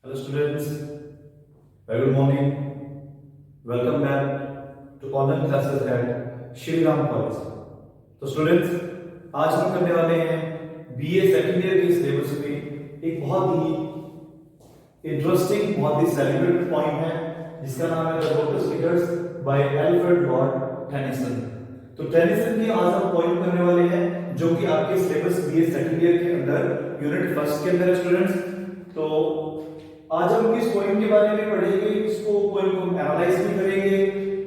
Hello students, very good morning. Welcome back to online classes at Shri Ram College. तो students, आज हम करने वाले हैं बीए सेकंड ईयर के सिलेबस में एक बहुत ही इंटरेस्टिंग, बहुत ही सेलिब्रेटेड पॉइंट है जिसका नाम है the lotus figures by Alfred Lord Tennyson. तो टेनिसन की आज हम पॉइंट करने वाले हैं जो कि आपके सिलेबस बीए सेकंड ईयर के अंदर यूनिट फर्स्ट के अंदर है स्टूडेंट्स। तो आज हम किस पॉइंट के बारे में पढ़ेंगे, इसको पॉइंट को एनालाइज भी करेंगे,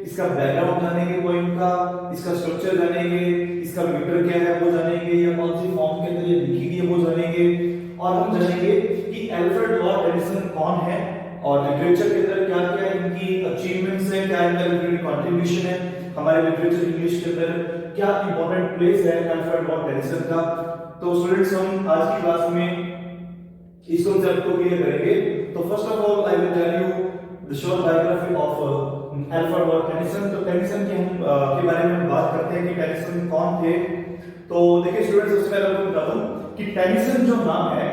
इसका बैकग्राउंड जानेंगे पॉइंट का, इसका स्ट्रक्चर जानेंगे, इसका वेक्टर क्या है वो जानेंगे, या कौन सी फॉर्म के अंदर ये लिखी गई है वो जानेंगे, और हम जानेंगे कि अल्फ्रेड लॉर्ड टेनिसन कौन है और लिटरेचर के अंदर क्या क्या इनकी अचीवमेंट्स है, क्या इनका लिटरेरी कंट्रीब्यूशन है, हमारे लिटरेचर इंग्लिश के अंदर क्या इंपॉर्टेंट प्लेस है अल्फ्रेड लॉर्ड टेनिसन का। तो स्टूडेंट्स, हम आज की क्लास में इस कांसेप्ट को क्लियर करेंगे। तो first of all I will tell you the short biography of Alfred Lord Tennyson. तो टेनिसन के बारे में हम बात करते हैं कि टेनिसन कौन थे। तो देखिए स्टूडेंट्स, सबसे पहले मैं बता दूं कि टेनिसन जो नाम है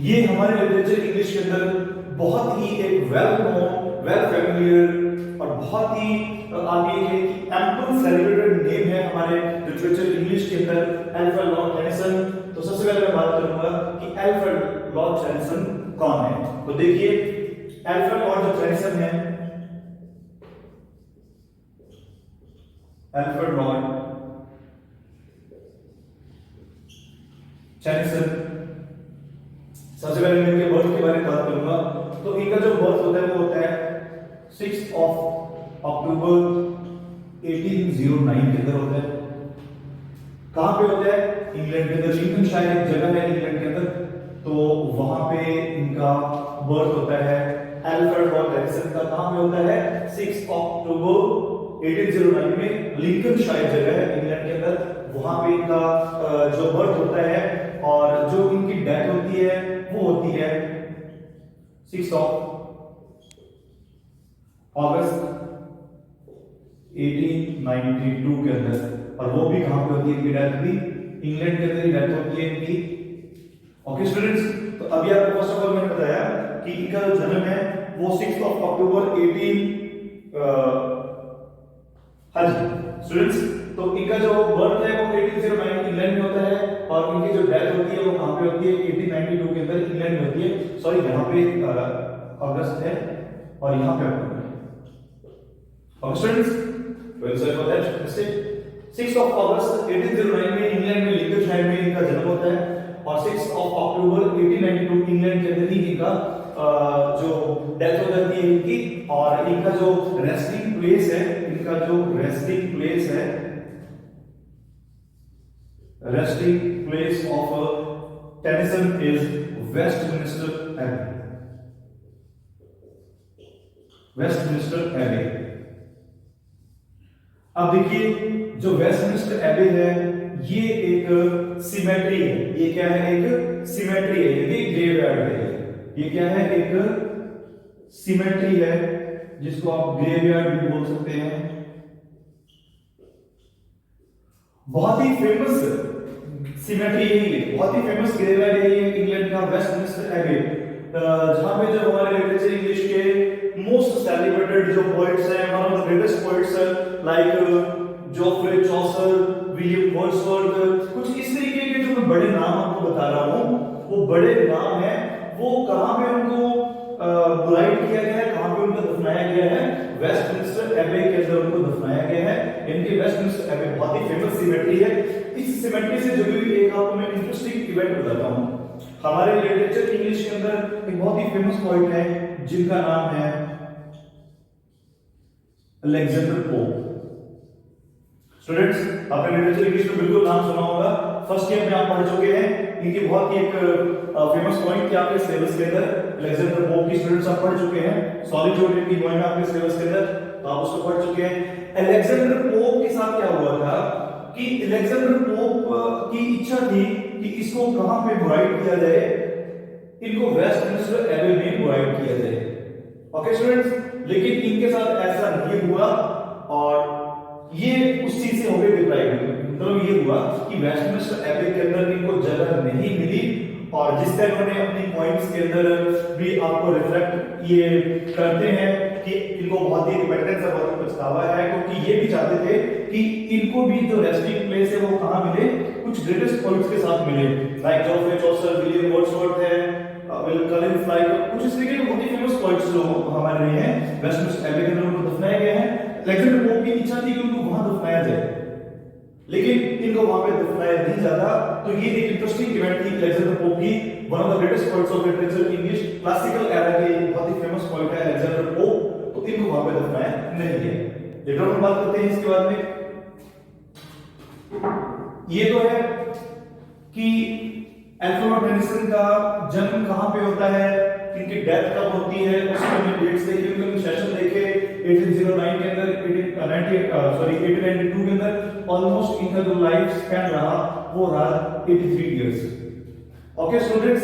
ये हमारे लिटरेचर इंग्लिश के अंदर बहुत ही एक वेल नोन, वेल फैमिलियर और बहुत ही आप ये कहें कि एम्पल सेलिब्रेटेड नेम है हमारे लिटरेचर इंग्लिश के अंदर अल्फ्रेड लॉर्ड टेनिसन। तो सबसे पहले मैं बात करूंगा कि अल्फ्रेड लॉर्ड टेनिसन कौन है। तो देखिए अल्फ्रेड लॉर्ड टेनिसन है, अल्फ्रेड लॉर्ड टेनिसन। सबसे पहले मैं इनके बर्थ के बारे में बात करूंगा। तो इनका जो बर्थ होता है वो होता है 6 अक्टूबर 1809 के अंदर होता है। कहां पे होता है? इंग्लैंड के अंदर, लिंकनशायर एक जगह है इंग्लैंड के अंदर, तो वहां पे इनका बर्थ होता है अल्फ्रेड लॉर्ड टेनिसन का। कहां पे होता है? 6 अक्टूबर 1809 में लिंकनशायर जगह है इंग्लैंड के अंदर, वहां पे इनका जो बर्थ होता है और जो इनकी डेथ होती है वो होती है 6 अगस्त 1892 के अंदर। और वो भी कहां पे होती है इनकी डेथ भी? इंग्लैंड के अंदर ही डेथ होती है इनकी। ओके स्टूडेंट्स, तो अभी आपको फर्स्ट ऑफ ऑल मैंने बताया कि इनका जो जन्म है वो 6 अक्टूबर 18 हाँ जी स्टूडेंट्स, तो इनका जो बर्थ है वो 1809 इंग्लैंड में होता है और इनकी जो डेथ होती है वो कहां पे होती है? 1892 के अंदर इंग्लैंड में होती है। सॉरी, यहाँ पे अगस्त है और यहाँ पे अक्टूबर है। Okay students, well sorry for that mistake. 6 अगस्त 1809 में इंग्लैंड में लिंकनशायर में इनका जन्म होता है और 6 अक्टूबर 1892 इंग्लैंड के अंदर ही इनका जो डेथ हो जाती है इनकी। और इनका जो रेस्टिंग प्लेस है, इनका जो रेस्टिंग प्लेस है, resting place of Tennyson is Westminster Abbey, Westminster Abbey. अब देखिए जो वेस्टमिनिस्टर एबी है ये एक सिमेट्री है। ये क्या है? एक सिमेट्री है, ये ग्रेवयार्ड है। ये क्या है? एक सिमेट्री है जिसको आप ग्रेवयार्ड भी बोल सकते हैं। बहुत ही फेमस सिमेट्री है, बहुत ही फेमस ग्रेवयार्ड है इंग्लैंड का वेस्टमिनिस्टर एबी, जहां पे जो हमारे लिटरेचर इंग्लिश के मोस्ट सेलिब्रेटेड जो पोएट्स हैं, one of the greatest poets like Geoffrey Chaucer, William Wordsworth, कुछ इस तरीके के जो मैं बड़े नाम आपको बता रहा हूं, वो बड़े नाम हैं, वो कहां पे उनको बुलाइट किया गया है, कहां पे उनको दफनाया गया है? वेस्टमिनिस्टर एबे के अंदर उनको दफनाया गया है। इनके वेस्टमिनिस्टर एबे बहुत ही फेमस सिमेट्री है। इस सिमेट्री से जुड़ी हुई एक आपको मैं इंटरेस्टिंग इवेंट बताता हूं। हमारे लिटरेचर इंग्लिश के अंदर एक बहुत ही फेमस पोएट है जिनका नाम है अलेक्जेंडर पोप। स्टूडेंट्स, आपने लिटरेचर इंग्लिश में बिल्कुल नाम सुना होगा, फर्स्ट ईयर में आप पढ़ चुके हैं। इनकी बहुत ही एक फेमस पॉइंट थी आपके सिलेबस के अंदर, अलेक्जेंडर पोप की स्टूडेंट्स आप पढ़ चुके हैं। सॉलिट्यूड की पॉइंट आपके सिलेबस के अंदर, तो आप उसको पढ़ चुके हैं। अलेक्जेंडर पोप के साथ क्या हुआ था कि अलेक्जेंडर पोप की इच्छा थी कि इसको कहां पे बुराइट किया जाए? इनको वेस्टमिनिस्टर एबे में बुराइट किया जाए। ओके स्टूडेंट्स, लेकिन इनके साथ ऐसा नहीं हुआ और ये उस चीज से हो गए डिप्राइव। मतलब ये हुआ कि वेस्टमिनिस्टर एबे के अंदर इनको जगह नहीं मिली और जिस तरह उन्होंने अपनी पॉइंट्स के अंदर भी आपको रिफ्लेक्ट ये करते हैं कि इनको बहुत ही डिपेंडेंस है, बहुत ही पछतावा है, क्योंकि ये भी चाहते थे कि इनको भी जो रेस्टिंग प्लेस है वो कहाँ मिले, कुछ ग्रेटेस्ट पॉइंट्स के साथ मिले, लाइक जॉफरे चौसर, विलियम वर्ड्सवर्थ है, विलियम कलिंस, लाइक कुछ इस तरीके के बहुत ही फेमस पॉइंट्स जो हमारे लिए हैं वेस्टमिंस्टर एबी के अंदर उनको दफनाए गए हैं। अलेक्जेंडर पोप की इच्छा थी कि उनको वहां दफनाया जाए, लेकिन इनको वहां पे दफनाया नहीं जाता। तो ये एक इंटरेस्टिंग इवेंट थी अलेक्जेंडर पोप की, one of the greatest poets of literature English classical era के बहुत ही फेमस पोएट है अलेक्जेंडर पोप, तो इनको वहां पे दफनाया नहीं गया। लेटर हम बात करते हैं इसके बाद में, ये तो है कि एल्फ्रेड लॉर्ड टेनिसन का जन्म कहां पे होता है, इनकी डेथ कब होती है, उसके हमने डेट्स देखे, उनके सेशन देखे 1809 के अंदर, 1892 के अंदर ऑलमोस्ट इनका जो लाइफ स्पैन रहा वो रहा 83 इयर्स। ओके स्टूडेंट्स,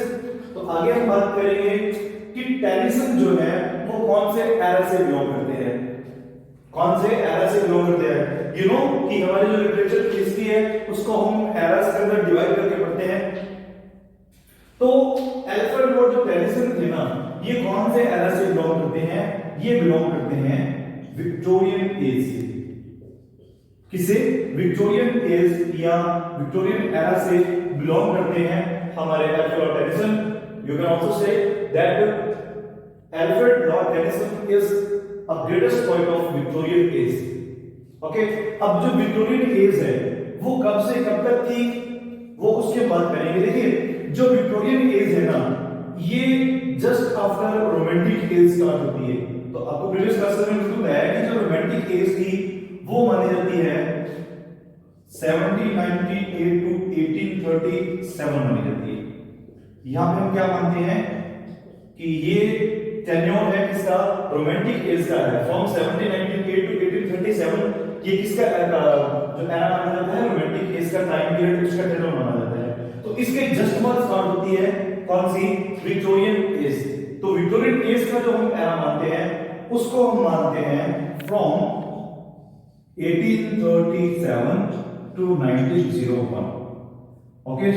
तो आगे हम बात करेंगे कि टेनिसन जो है वो कौन से एरा से बिलोंग करते हैं, कौन से एरा से बिलोंग करते हैं। यू नो कि हमारी जो लिटरेचर की हिस्ट्री है उसको हम एरास के अंदर डिवाइड करके पढ़ते हैं। तो एल्फ्रेड लॉर्ड जो टेनिसन थे ना, ये कौन से एरा से बिलोंग करते हैं, ये बिलोंग करते हैं विक्टोरियन एज से। किसे? विक्टोरियन एज या विक्टोरियन एरा से बिलोंग करते हैं हमारे Alfred Lord Tennyson. You can also say that Alfred Lord Tennyson is a greatest poet of Victorian age. Okay, अब जो विक्टोरियन एज है वो कब से कब तक थी वो उसके बात करेंगे। देखिए जो विक्टोरियन एज है ना, ये just after romantic as start होती है। तो आपको प्रीवियस क्लास में बिल्कुल बताया कि जो रोमांटिक एज थी वो मानी जाती है 1798 टू 1837 मानी जाती है। यहां पे हम क्या मानते हैं कि ये टेन्योर है किसका, रोमांटिक एज का है, फ्रॉम 1798 टू 1837। ये किसका जो एरा माना जाता है, रोमांटिक एज का टाइम पीरियड, उसका टेन्योर माना जाता है। तो इसके जस्ट बाद स्टार्ट होती है कौन सी, विक्टोरियन एज। तो विक्टोरियन एज का जो हम एरा मानते हैं उसको हम मानते हैं फ्रॉम 1837 टू 1901। ओके,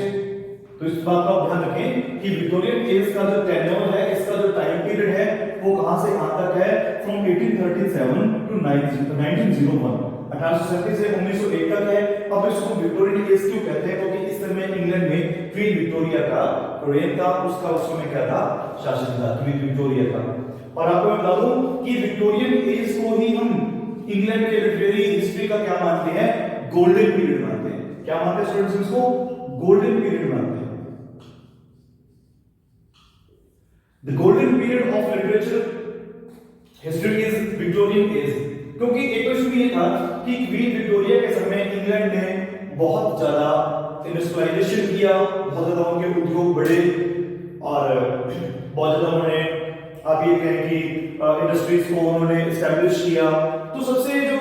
तो इस बात का ध्यान रखें कि विक्टोरियन एज का जो टेन्योर है, इसका जो टाइम पीरियड है वो कहां से कहां तक है, फ्रॉम 1837 टू 1901, 1837 से 1901 तक है। अब इसको विक्टोरियन एज क्यों कहते हैं, क्योंकि इस समय इंग्लैंड में क्वीन विक्टोरिया का रेन था, उसका उस समय क्या था, शासन था, क्वीन विक्टोरिया का। और आपको मैं बता दूं कि विक्टोरियन एज को ही हम इंग्लैंड के लिटरेरी हिस्ट्री का क्या मानते हैं, गोल्डन पीरियड मानते हैं। क्या मानते हैं स्टूडेंट्स, इसको गोल्डन पीरियड मानते हैं। The golden period of literature history is Victorian age, क्योंकि एक तो ये था कि क्वीन विक्टोरिया के समय इंग्लैंड ने बहुत ज्यादा इंडस्ट्रियलाइजेशन किया, बहुत ज्यादा उनके उद्योग बढ़े और बहुत ज्यादा उन्होंने, आप ये कहें कि इंडस्ट्रीज को उन्होंने एस्टैब्लिश किया। तो सबसे जो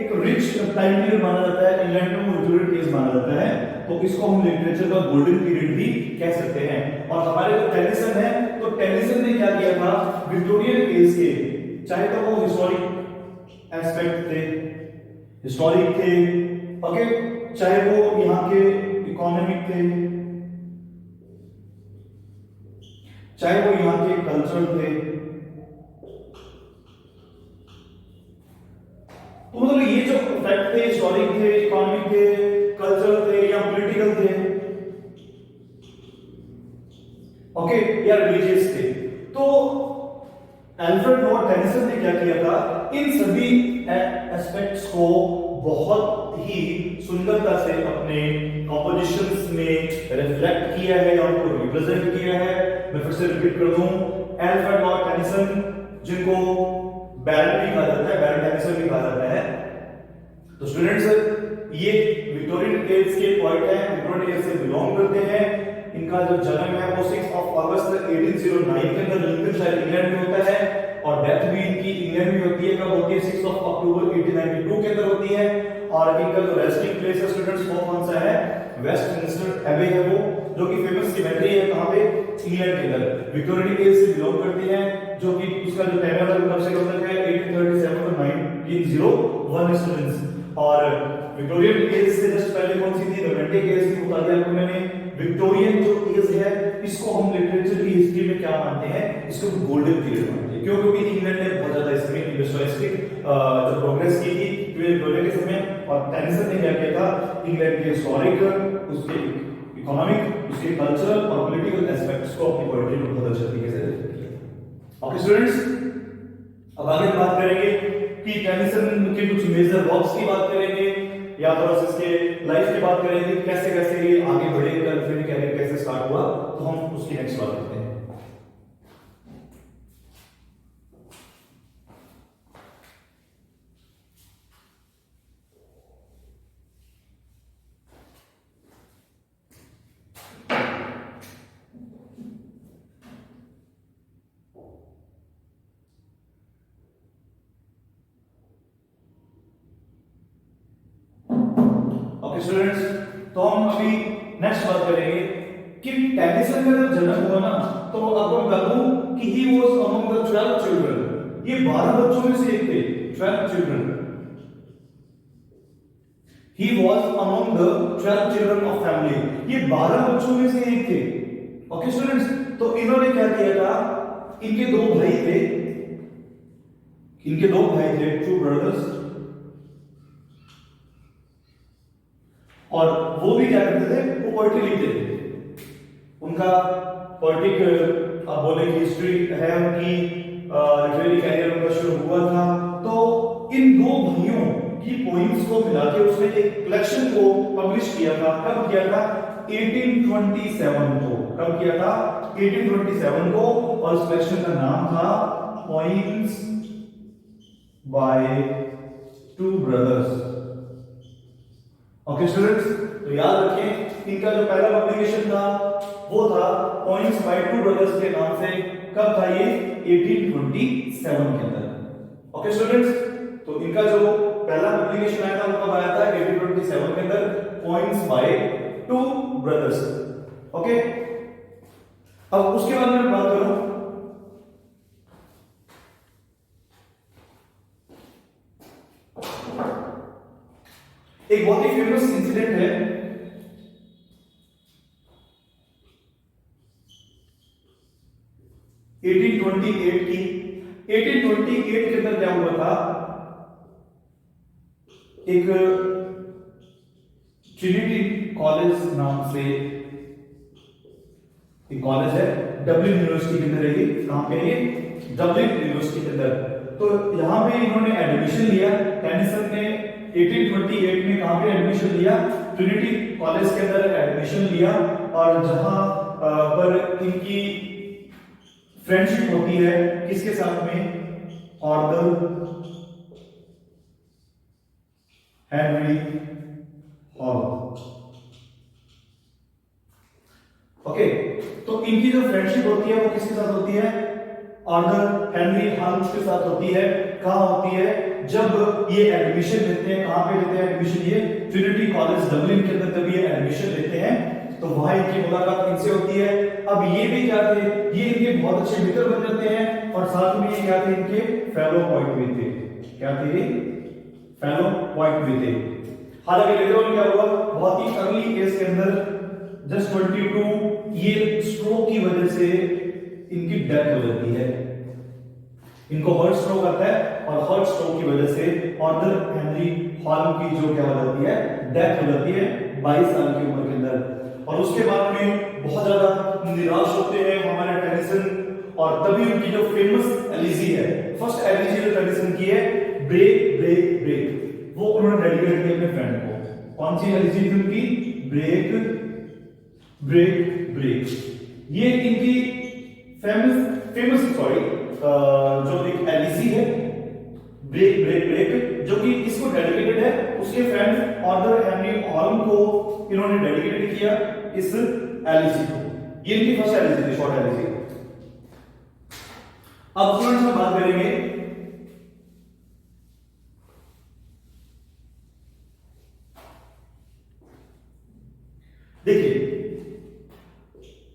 एक रिच टाइम पीरियड माना जाता है इंग्लैंड में, वो विक्टोरियन एज माना जाता है। तो इसको हम लिटरेचर का गोल्डन पीरियड भी कह सकते हैं। और हमारे जो टेनिसन है, तो टेनिसन ने क्या किया था, विक्टोरियन एज के, चाहे तो वो हिस्टोरिक एस्पेक्ट थे, हिस्टोरिक थे, ओके, चाहे वो यहाँ के इकोनॉमिक थे, चाहे वो यहाँ के कल्चर थे, तो मतलब ये जो फैक्ट थे, हिस्टोरिक थे, इकोनॉमिक थे, कल्चरल थे या पॉलिटिकल थे, ओके, या रिलीजियस थे। तो एल्फ्रेड लॉर्ड टेनिसन ने क्या किया था, इन सभी एस्पेक्ट्स को बहुत ही सुंदरता से अपने कॉम्पोजिशंस में रिफ्लेक्ट किया है या उनको रिप्रेजेंट किया है। मैं फिर से रिपीट कर दूं, एल्फ्रेड लॉर्ड टेनिसन, जिनको बैरन भी कहा जाता है, बैरन टेनिसन भी कहा जाता है। तो स्टूडेंट्स, ये विक्टोरियन एज के पॉइंट है, विक्टोरियन एज से बिलोंग करते हैं। इनका जो जन्म है वो 6 अगस्त 1809 के अंदर लिंकनशायर इंग्लैंड में होता है और डेथ भी इनकी इंग्लैंड में होती है। कब होती है? 6 अक्टूबर 1892 के अंदर होती है। और इनका जो रेस्टिंग प्लेस है स्टूडेंट्स वो कौन सा है? वेस्टमिंस्टर एबे है वो, जो कि फेमस सिमेट्री है कहां पे? इंग्लैंड के अंदर। विक्टोरियन एज से बिलोंग करती है, जो कि उसका जो टेन्योर है कब से कब तक है? 1837 टू 1901 स्टूडेंट्स। और विक्टोरियन एज से जस्ट पहले कौन सी थी? रोमांटिक एज की बता दिया आपको मैंने। विक्टोरियन जो एज है इसको हम लिटरेचर की हिस्ट्री में क्या मानते हैं, इसको गोल्डन पीरियड मानते हैं। क्यों? क्योंकि इंग्लैंड ने बहुत ज्यादा इसमें इंडस्ट्रियलिस्टिक जो प्रोग्रेस की थी विक्टोरिया के समय, और टेनिसन ने क्या किया था, इंग्लैंड के हिस्टोरिक, उसके इकोनॉमिक, उसके कल्चरल और पॉलिटिकल एस्पेक्ट्स को अपनी पोएट्री में बहुत अच्छे तरीके से किया। ओके स्टूडेंट्स, अब आगे बात करेंगे कि टेनिसन के कुछ मेजर वर्क्स की बात करेंगे, या थोड़ा सा इसके लाइफ की बात करेंगे, कैसे कैसे ये आगे बढ़े, फिर कैरियर कैसे स्टार्ट हुआ, तो हम उसकी नेक्स्ट बात करते हैं। ओके स्टूडेंट्स, तो हम अभी नेक्स्ट बात करेंगे कि टेनिसन का जब जन्म हुआ ना, तो आपको बता दूं कि he was among the 12 children, ये 12 बच्चों में से एक थे, 12 children, he was among the 12 children of family, ये 12 बच्चों में से एक थे। ओके स्टूडेंट्स, तो इन्होंने क्या किया था, इनके दो भाई थे, टू ब्रदर्स, और वो भी क्या करते थे, वो पोएट्री लिखते थे। उनका पोएटिक आप बोले कि हिस्ट्री है उनकी, लिटरेरी कैरियर उनका शुरू हुआ था। तो इन दो भाइयों की पोइम्स को मिला के उसने एक कलेक्शन को पब्लिश किया था। कब किया था? 1827 को। कब किया था? 1827 को। और इस कलेक्शन का नाम था poems by two brothers. Okay students, तो याद रखें इनका जो पहला पब्लिकेशन था वो था पॉइंट्स बाय टू ब्रदर्स के नाम से। कब था ये? 1827 के अंदर। ओके स्टूडेंट्स, तो इनका जो पहला पब्लिकेशन आया था वो कब आया था? 1827 के अंदर, points by two brothers. Okay, अब उसके बाद में बात करूं, एक बहुत ही फेमस इंसिडेंट है, की 1828 के अंदर क्या हुआ था, एक ट्रिनिटी कॉलेज नाम से एक कॉलेज है, डबलिन यूनिवर्सिटी के अंदर है ये। कहां पे है ये? डबलिन यूनिवर्सिटी के अंदर। तो यहां पे इन्होंने एडमिशन लिया, टेनिसन ने 1828 में कहां पे एडमिशन लिया? ट्रिनिटी कॉलेज के अंदर एडमिशन लिया, और जहां पर इनकी फ्रेंडशिप होती है किसके साथ में? Arthur Henry hall. ओके, तो इनकी जो फ्रेंडशिप होती है वो किसके साथ होती है? ऑर्थर हेनरी हॉल के साथ होती है। कहां होती है? जब ये एडमिशन लेते हैं, कहां पे लेते हैं एडमिशन? ये ट्रिनिटी कॉलेज डबलिन के अंदर जब ये एडमिशन लेते हैं तो वहां इनकी मुलाकात इनसे होती है। अब ये भी क्या थे? ये इनके बहुत अच्छे मित्र बन जाते हैं, और साथ में ये क्या थे? इनके फेलो पोएट भी थे। क्या थे? फेलो पोएट भी थे। हालांकि लेटर ऑन क्या हुआ, बहुत ही अर्ली एज के अंदर, जस्ट 22, ये स्ट्रोक की वजह से इनकी डेथ हो जाती है। इनको हार्ट स्ट्रोक आता है, और हार्ट स्ट्रोक की वजह से ऑर्थर हेनरी हॉल की जो क्या हो जाती है? डेथ हो जाती है 22 साल की उम्र के अंदर। और उसके बाद में बहुत ज्यादा निराश होते हैं हमारे टेनिसन, और तभी उनकी जो फेमस एलिजी है, फर्स्ट एलिजी जो टेनिसन की है, ब्रेक ब्रेक ब्रेक, वो उन्होंने डेडिकेट की अपने फ्रेंड को। कौन सी एलिजी थी उनकी? Break break break. ये इनकी फेमस जो एक एलिजी है, ब्रेक ब्रेक ब्रेक, जो कि इसको डेडिकेटेड है उसके फ्रेंड ऑर्थर हेनरी हॉल को इन्होंने डेडिकेट किया इस एलिजी को। ये इनकी फर्स्ट एलिजी थी, शॉर्ट एलिजी। अब स्टूडेंट्स में बात करेंगे देखिए,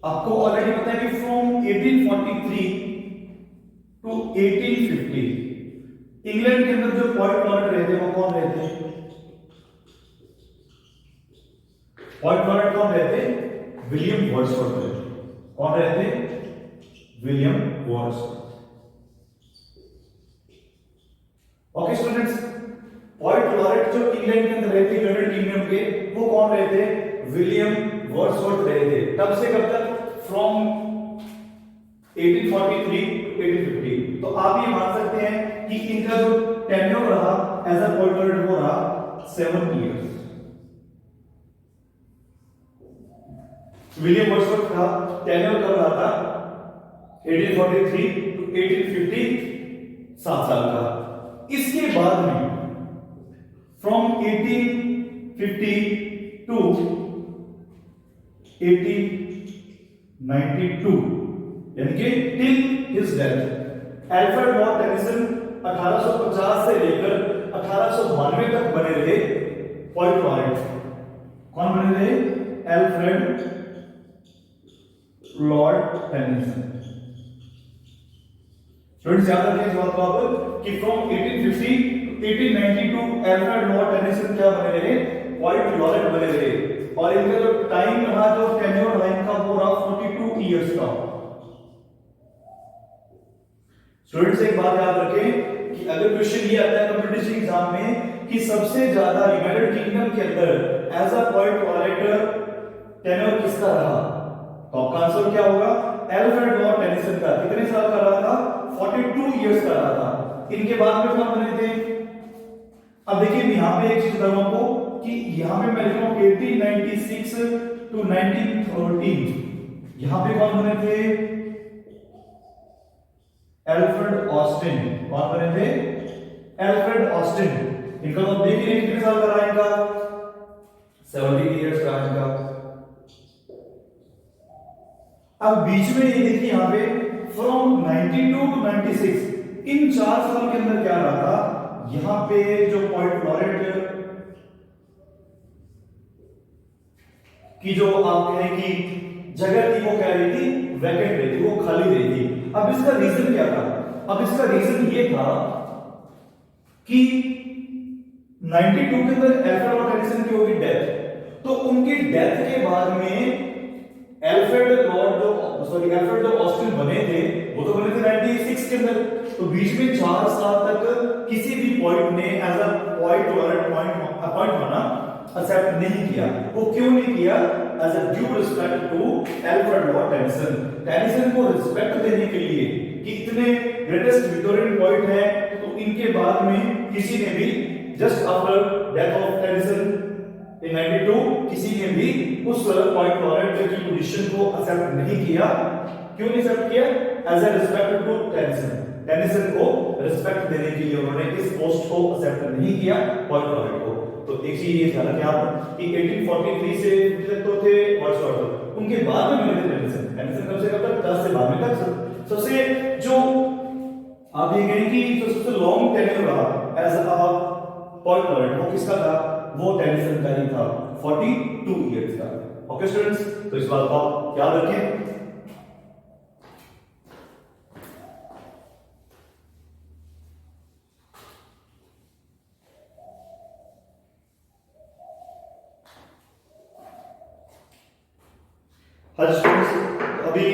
आपको ऑलरेडी पता है कि फ्रॉम 1843 टू 1850 इंग्लैंड के अंदर जो पोएट लॉरेट रहे थे वो कौन रहे थे? पोएट लॉरेट कौन रहे थे? विलियम वर्ड्सवर्थ रहे थे। कौन रहे थे? William Wordsworth. Okay students, poet laureate जो इंग्लैंड के अंदर रहे थे, यूनाइटेड किंगडम के, वो कौन रहे थे? विलियम वर्ड्सवर्थ रहे थे। कब से कब तक? From 1843 to 1850। तो आप ये मान सकते हैं कि इनका जो टेन्योर रहा एज अ पोएट लॉरेट वो रहा 7 इयर्स। विलियम वर्ड्सवर्थ का टेन्योर कब रहा था? 1843 टू 1850, 7 साल का। इसके बाद में फ्रॉम 1850 टू 1892 यानी कि till his death Alfred Lord Tennyson 1850 से लेकर 1892 तक बने रहे पोएट लॉरेट। कौन बने रहे? Alfred Lord Tennyson. स्टूडेंट्स याद रखें इस बात को आप कि from 1850 to 1892 Alfred Lord Tennyson क्या बने रहे? पोएट लॉरेट बने रहे। और इनका जो टाइम रहा, जो टेन्योर रहा इनका, वो रहा 42 इयर्स का। स्टूडेंट्स एक बात याद रखें कि अगर क्वेश्चन ये आता है कॉम्पिटिशन एग्जाम में कि सबसे ज्यादा यूनाइटेड किंगडम के अंदर as a poet laureate tenure किसका रहा, तो आपका आंसर क्या होगा? अल्फ्रेड लॉर्ड टेनिसन का। कितने साल का रहा था? 42 इयर्स का रहा था। इनके बाद में कौन बने थे? अब देखिए यहां पे एक चीज बताऊं आपको कि यहां पे मैं लिख रहा हूं 1896 टू 1913। यहां पे कौन बने थे? Alfred Austin. कौन बने थे? Alfred Austin. इनका तो देख लीजिए कितने साल का रहा इनका? 70 इयर्स का इनका। अब बीच में ये देखिए यहां पे फ्रॉम 92 टू 96, इन 4 साल के अंदर क्या रहा था? यहां पे जो पोएट लॉरेट की जो आप कहें कि जगह थी वो क्या रही थी? वैकेंट रही थी, वो खाली रही थी। अब इसका रीजन क्या था? अब इसका रीजन ये था कि 92 के अंदर अल्फ्रेड लॉर्ड टेनिसन की होगी डेथ, तो उनकी डेथ के बाद में अल्फ्रेड जो ऑस्टिन बने थे वो तो बने थे 96 के अंदर। तो बीच में 4 साल तक किसी भी पॉइंट ने as a point laureate appoint होना एक्सेप्ट नहीं किया। वो क्यों नहीं किया? As a due respect to Alfred Lord Tennyson. Tennyson को रिस्पेक्ट देने के लिए कि इतने ग्रेटेस्ट विक्टोरियन पॉइंट है, तो इनके बाद में किसी ने भी just after death of Tennyson in 92 किसी ने भी उस पॉइंट लॉरेट की पोजीशन को एक्सेप्ट नहीं किया। क्यों नहीं एक्सेप्ट किया? As a respect to Tennyson. Tennyson को रिस्पेक्ट देने के लिए उन्होंने इस पोस्ट को एक्सेप्ट नहीं किया पॉइंट लॉरेट को। तो एक चीज ये ध्यान रखें आप कि 1843 से तक तो थे वर्ड्सवर्थ, उनके बाद में मिले थे टेनिसन। टेनिसन कब से कब तक? 10 से 12 तक। सबसे जो आप ये कहें कि जो सबसे लॉन्ग टेन्योर रहा एज अ पॉइंट लॉरेट वो किसका था? वो टेनिसन का ही था, 42 इयर्स का। ओके स्टूडेंट्स, तो इस बात को आप याद रखें। हाँ स्टूडेंट्स, अभी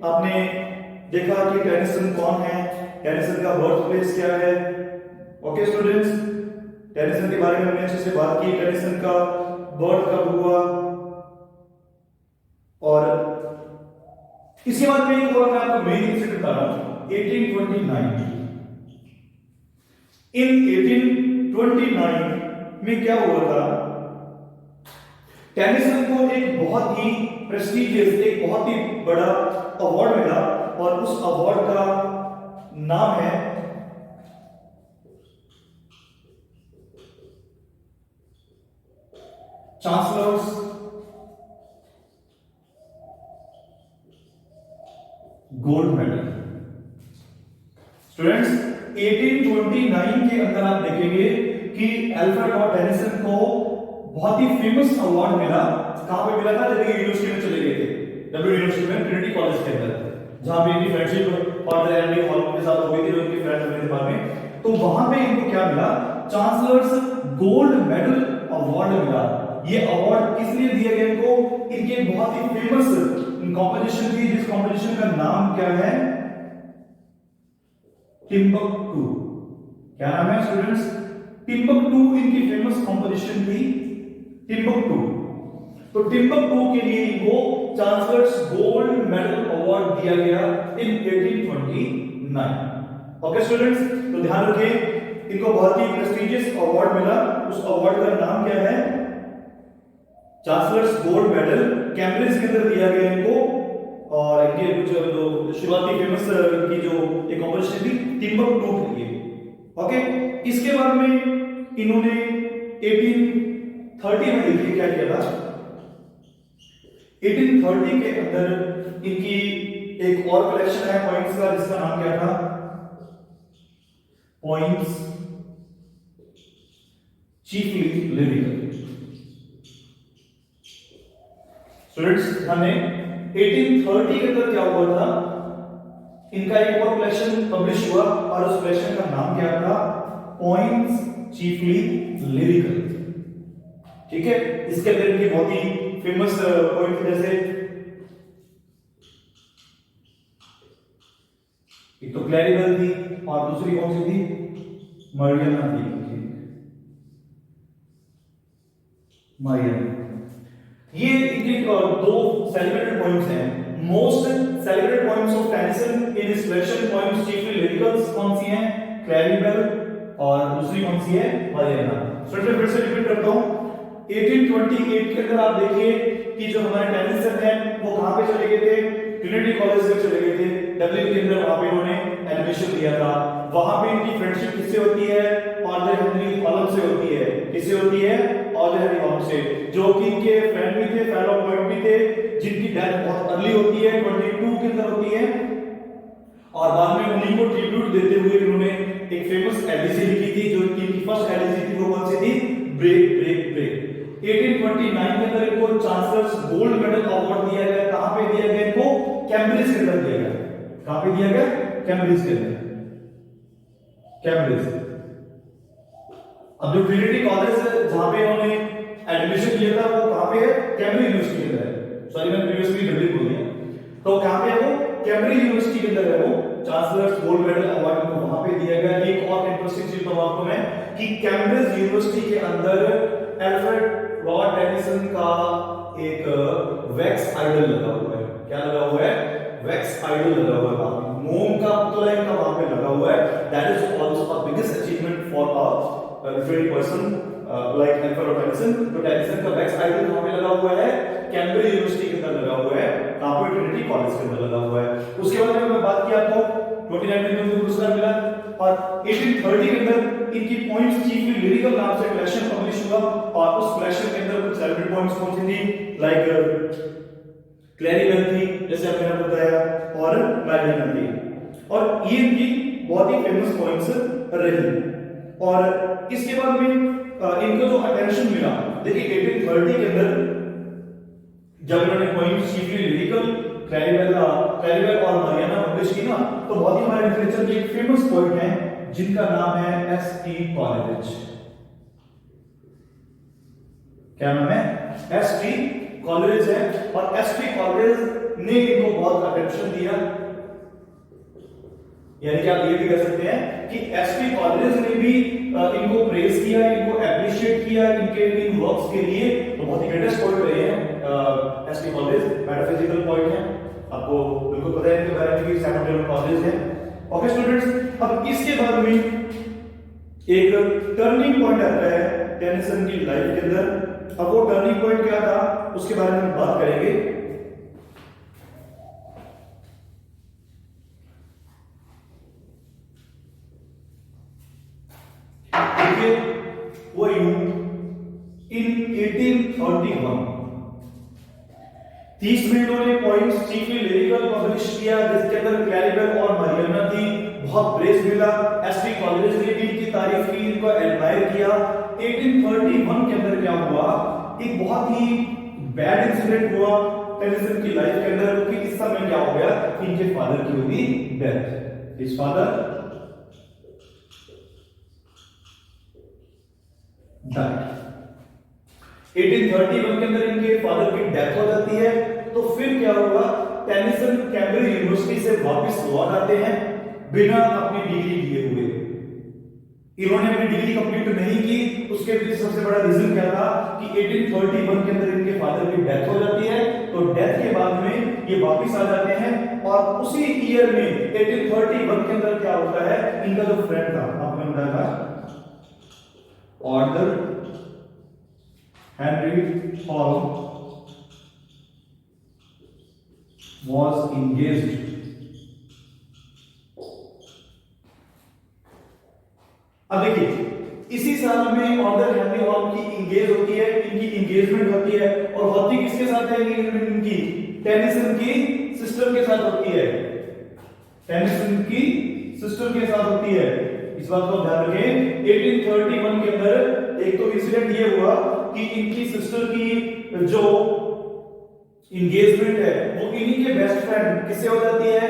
आपने देखा कि टेनिसन कौन है, टेनिसन का बर्थ प्लेस क्या है। ओके स्टूडेंट्स, टेनिसन के बारे में हमने अच्छे से बात की, टेनिसन का बर्थ कब हुआ, और इसके बाद में एक और मैं आपको मेन इंसिडेंट बता रहा हूं 1829। इन 1829 में क्या हुआ था? टेनिसन को एक बहुत ही प्रेस्टिजियस, एक बहुत ही बड़ा अवार्ड मिला, और उस अवार्ड का नाम है चांसलर्स गोल्ड मेडल। स्टूडेंट्स 1829 के अंदर आप देखेंगे कि अल्फ्रेड लॉर्ड टेनिसन को बहुत ही फेमस अवार्ड मिला। कहां पे मिला था? जब यूनिवर्सिटी में चले गए थे, डब्ल्यू यूनिवर्सिटी में, ट्रिनिटी कॉलेज के अंदर, जहां पे इनकी फ्रेंडशिप फादर एंडी हॉल के साथ हो गई थी, उनके फ्रेंड्स बने थे बाद में। तो वहां पे इनको क्या मिला? चांसलर्स गोल्ड मेडल अवार्ड मिला। ये अवार्ड किस लिए दिया गया इनको? इनके बहुत ही फेमस कॉम्पोजिशन थी, जिस कॉम्पोजिशन का नाम क्या है? टिम्बकटू। क्या नाम है स्टूडेंट्स? टिम्बकटू इनकी फेमस कॉम्पोजिशन थी, टिम्बकटू। तो टिम्बकटू के लिए इनको चांसलर्स गोल्ड मेडल अवार्ड दिया गया इन 1829। ओके स्टूडेंट्स, तो ध्यान रखें, इनको बहुत ही प्रेस्टिजियस अवार्ड मिला। उस अवार्ड का नाम क्या है? चांसलर्स गोल्ड मेडल, कैम्ब्रिज के अंदर दिया गया इनको। और इनके कुछ जो शुरुआती फेमस इनकी जो एक कॉम्पोजिशन थी टिम्बकटू के लिए। ओके, इसके बाद में इन्होंने 1830 में देखिए क्या किया था। 1830 के अंदर इनकी एक और कलेक्शन है पॉइंट्स का, जिसका नाम क्या था? Points chiefly lyrical. स्टूडेंट्स, हमें 1830 के अंदर क्या हुआ था? इनका एक और कलेक्शन पब्लिश हुआ और उस कलेक्शन का नाम क्या था? Points chiefly lyrical. ठीक है, इसके अंदर इनकी बहुत ही फेमस पॉइंट जैसे एक तो क्लैरिबल थी और दूसरी कौन सी थी? मरियना थी। मरियना, ये इनके दो सेलिब्रेटेड पॉइंट्स हैं। Most celebrated poems of Tennyson in his collection poems chiefly lyrical कौन सी हैं? क्लैरिबल और दूसरी कौन सी है? मरियना। स्टूडेंट फिर से रिपीट करता हूं, 1828 के अंदर आप देखिए कि जो हमारे टेनिसन हैं वो कहां पे चले गए थे? ट्रिनिटी कॉलेज में चले गए थे, डब्लिन के अंदर। वहां पे उन्होंने एडमिशन लिया था। वहां पे इनकी फ्रेंडशिप किससे होती है? ऑर्डर हेनरी हॉलम से होती है। किससे होती है? ऑर्डर हेनरी हॉलम से, जो कि इनके फ्रेंड भी थे, फेलो पोएट भी थे, जिनकी डेथ बहुत अर्ली होती है, 22 के अंदर होती है। और बाद में उन्हीं को ट्रिब्यूट देते हुए इन्होंने एक फेमस एडिसी लिखी थी, जो इनकी फर्स्ट एडिसी थी। वो कौन सी थी? Break break break. 1829 के अंदर इनको चांसलर्स गोल्ड मेडल अवार्ड दिया गया। कहां पे दिया गया इनको? कैम्ब्रिज के अंदर दिया गया। कहां पे दिया गया? कैम्ब्रिज के अंदर, कैम्ब्रिज। अब जो ट्रिनिटी कॉलेज जहां पे इन्होंने एडमिशन लिया था वो कहां पे है? कैम्ब्रिज यूनिवर्सिटी के अंदर है। सॉरी, मैंने प्रीवियसली गलती बोल दिया। तो कहां पे है वो? कैम्ब्रिज यूनिवर्सिटी के अंदर है वो। चांसलर्स गोल्ड मेडल अवार्ड को वहां पे दिया गया। एक और इंटरेस्टिंग चीज बताऊं आपको मैं कि कैम्ब्रिज यूनिवर्सिटी के अंदर अल्फ्रेड लॉर्ड टेनिसन का एक वैक्स आइडल लगा हुआ है। क्या लगा हुआ है? वैक्स आइडल लगा हुआ है वहां पे। मोम का पुतला इनका वहां पे लगा हुआ है। That is also a biggest achievement for a literary person like Alfred Tennyson. तो टेनिसन का वैक्स आइडल कहां पे लगा हुआ है? कैम्ब्रिज यूनिवर्सिटी के अंदर लगा हुआ है। कहां पे? ट्रिनिटी कॉलेज के अंदर लगा हुआ है। उसके बाद में मैं बात किया आपको 2019 में उनको पुरस्कार मिला। और 1830 के अंदर इनकी पॉइंट्स चीफली लिरिकल नाम से कलेक्शन पब्लिश हुआ। और उस कलेक्शन के अंदर कुछ सेलिब्रेटेड पॉइंट्स कौन सी थी? लाइक क्लैरिबल थी, जैसे आपने बताया, और मैरियना थी। और ये इनकी बहुत ही फेमस पॉइंट्स रही। और इसके बाद में इनको जो अटेंशन मिला, देखिए 1830 के अंदर जब इन्होंने पॉइंट्स चीफली लिरिकल, क्लैरिबल और मरियना पब्लिश की ना, तो बहुत ही हमारे लिटरेचर के एक फेमस पोएट हैं जिनका नाम है एस.टी. कॉलेरिज। क्या नाम है? एस.टी. कॉलेरिज है। और एस.टी. कॉलेरिज ने इनको बहुत अटेंशन दिया। यानी कि आप ये भी कह सकते हैं कि एस.टी. कॉलेरिज ने भी इनको प्रेज किया, इनको एप्रिशिएट किया इनके इन वर्क्स के लिए। तो बहुत ही ग्रेटेस्ट पोएट रहे हैं एस.टी. कॉलेरिज। मेटाफिजिकल पोएट हैं, आपको बिल्कुल पता है इनके बारे में कि सैमुअल कॉलेज है। ओके स्टूडेंट्स, अब इसके बाद में एक टर्निंग पॉइंट आता है टेनिसन की लाइफ के अंदर। अब वो टर्निंग पॉइंट क्या था उसके बारे में हम बात करेंगे। देखिए वो इन 1831 30 में इन्होंने पॉइंट्स चीफली लिरिकल पब्लिश किया, जिसके अंदर क्लैरिबल और मरियना थी। बहुत प्रेज मिला। एस.टी. कॉलेरिज ने भी इनकी तारीफ की, इनको एडमायर किया। 1831 के अंदर क्या हुआ? एक बहुत ही बैड इंसिडेंट हुआ टेनिसन की लाइफ के अंदर, क्योंकि इस समय क्या हो गया? इनके फादर की हुई डेथ। His father died. 1831 के अंदर इनके फादर की डेथ हो जाती है। तो फिर क्या हुआ, टेनिसन कैम्ब्रिज यूनिवर्सिटी से वापस लौट आते हैं बिना अपनी डिग्री लिए हुए। इन्होंने अपनी डिग्री कंप्लीट नहीं की, उसके पीछे सबसे बड़ा रीजन क्या था कि 1831 के अंदर इनके फादर की डेथ हो जाती है। तो डेथ के बाद में ये वापस आ जाते हैं और उसी ईयर में 1831 के अंदर क्या होता है, इनका जो फ्रेंड था आपने बताया था order Henry hall was engaged अब देखिए इसी साल में ऑर्डर हेनरी हॉल की इंगेज होती है, इनकी इंगेजमेंट होती है और होती किसके साथ है एंगेजमेंट इनकी, टेनिसन की सिस्टर के साथ होती है, टेनिसन की सिस्टर के साथ होती है। इस बात को ध्यान रखें। 1831 के अंदर एक तो इंसिडेंट ये हुआ कि इनकी सिस्टर की जो इंगेजमेंट है वो इन्हीं के बेस्ट फ्रेंड किससे हो जाती है,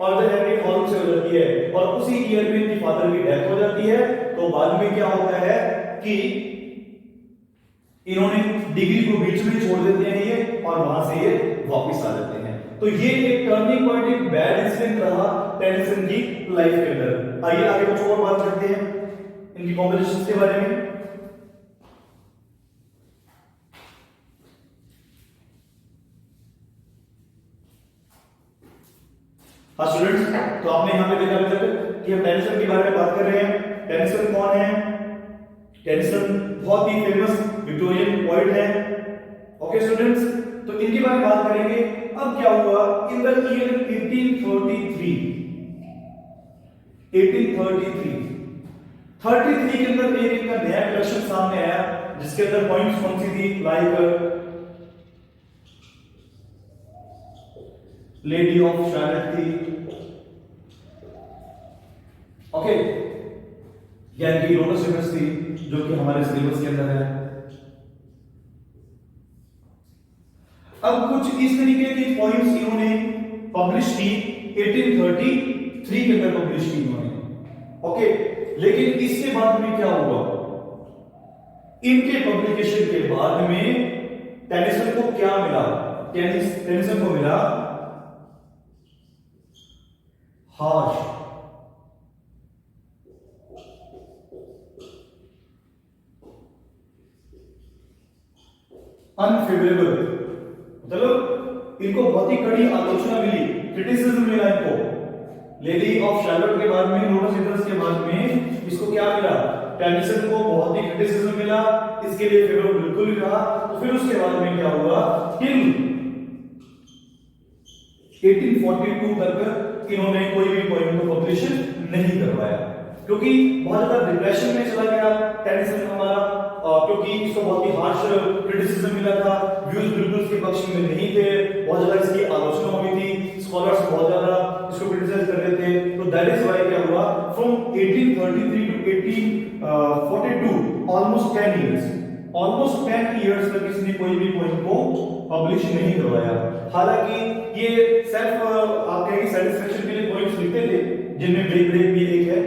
ऑर्डर हेनरी हॉल से हो जाती है और उसी ईयर में इनकी फादर की डेथ हो जाती है। तो बाद में क्या होता है कि इन्होंने डिग्री को बीच में छोड़ देते हैं ये और वहां से ये वापस आ जाते हैं। तो ये एक टर्निंग पॉइंट, एक बैड इंसिडेंट रहा टेनिसन की लाइफ के अंदर। आइए आगे कुछ और बात करते हैं इनकी कॉम्पोजिशन के बारे में। हाँ स्टूडेंट्स, तो आपने यहां पे देखा अभी तक कि हम टेनिसन के बारे में बात कर रहे हैं। टेनिसन कौन है, टेनिसन बहुत ही फेमस विक्टोरियन पोएट है। ओके स्टूडेंट्स, तो इनके बारे में बात करेंगे। अब क्या हुआ इन द ईयर 1833 के अंदर एक इनका नया कलेक्शन सामने आया जिसके अंदर पॉइंट्स कौन सी थी, लाइक लेडी ऑफ शायद थी, ओके, यानी कि लोटस रिवर्स थी जो कि हमारे सिलेबस के अंदर है। अब कुछ इस तरीके की पॉइंट्स इन्होंने पब्लिश की 1833 के अंदर पब्लिश की इन्होंने, ओके। लेकिन इसके बाद में क्या हुआ, इनके पब्लिकेशन के बाद में टेनिसन को क्या मिला, टेनिसन को मिला हार्श, अनफेवरेबल, मतलब इनको बहुत ही कड़ी आलोचना मिली, क्रिटिसिज्म मिला इनको। लेडी ऑफ शार्लोट के बाद में, लोटस रिवर्स के बाद में इसको क्या मिला, टेनिसन को बहुत ही क्रिटिसिज्म मिला, इसके लिए फेवरेबल बिल्कुल नहीं रहा। तो फिर उसके बाद में क्या हुआ, टिल 1842 तक इन्होंने कोई भी पोएम को पब्लिश नहीं करवाया क्योंकि बहुत ज्यादा डिप्रेशन में चला गया टेनिसन हमारा, क्योंकि इसको बहुत ही हार्श क्रिटिसिज्म मिला था, व्यूज बिल्कुल इसके पक्ष में नहीं थे, बहुत ज्यादा इसकी आलोचना हुई थी, स्कॉलर्स बहुत ज्यादा इसको क्रिटिसाइज कर रहे थे। तो दैट इज व्हाई क्या हुआ, फ्रॉम 1833 टू 1842 ऑलमोस्ट 10 इयर्स तक इसने कोई भी पोएम को पब्लिश नहीं करवाया। हालांकि ये सेल्फ आप कहेंगे सेटिस्फेक्शन के लिए पोएम्स लिखते थे जिनमें ब्रेक ब्रेक भी एक है,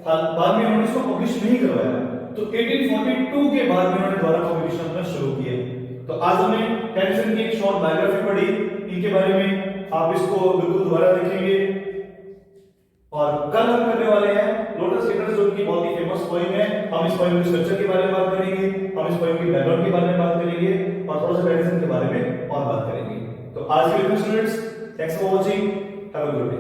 बाद में उन्होंने इसको पब्लिश नहीं करवाया। तो 1842 के बाद में उन्होंने दोबारा पब्लिकेशन अपना शुरू किया। तो आज हमने टेनिसन की एक शॉर्ट बायोग्राफी पढ़ी, इनके बारे में आप इसको बिल्कुल दोबारा देखेंगे। और कल हम करने वाले हैं लोटस रिवर्स जो कि बहुत ही फेमस पोएम है। हम इस पोएम के स्ट्रक्चर के बारे में बात करेंगे, हम इस पोएम के बैकग्राउंड के बारे में बात करेंगे और थोड़ा सा टेनिसन के बारे में और बात करेंगे। तो आज के लिए students, thanks for watching, have a good day.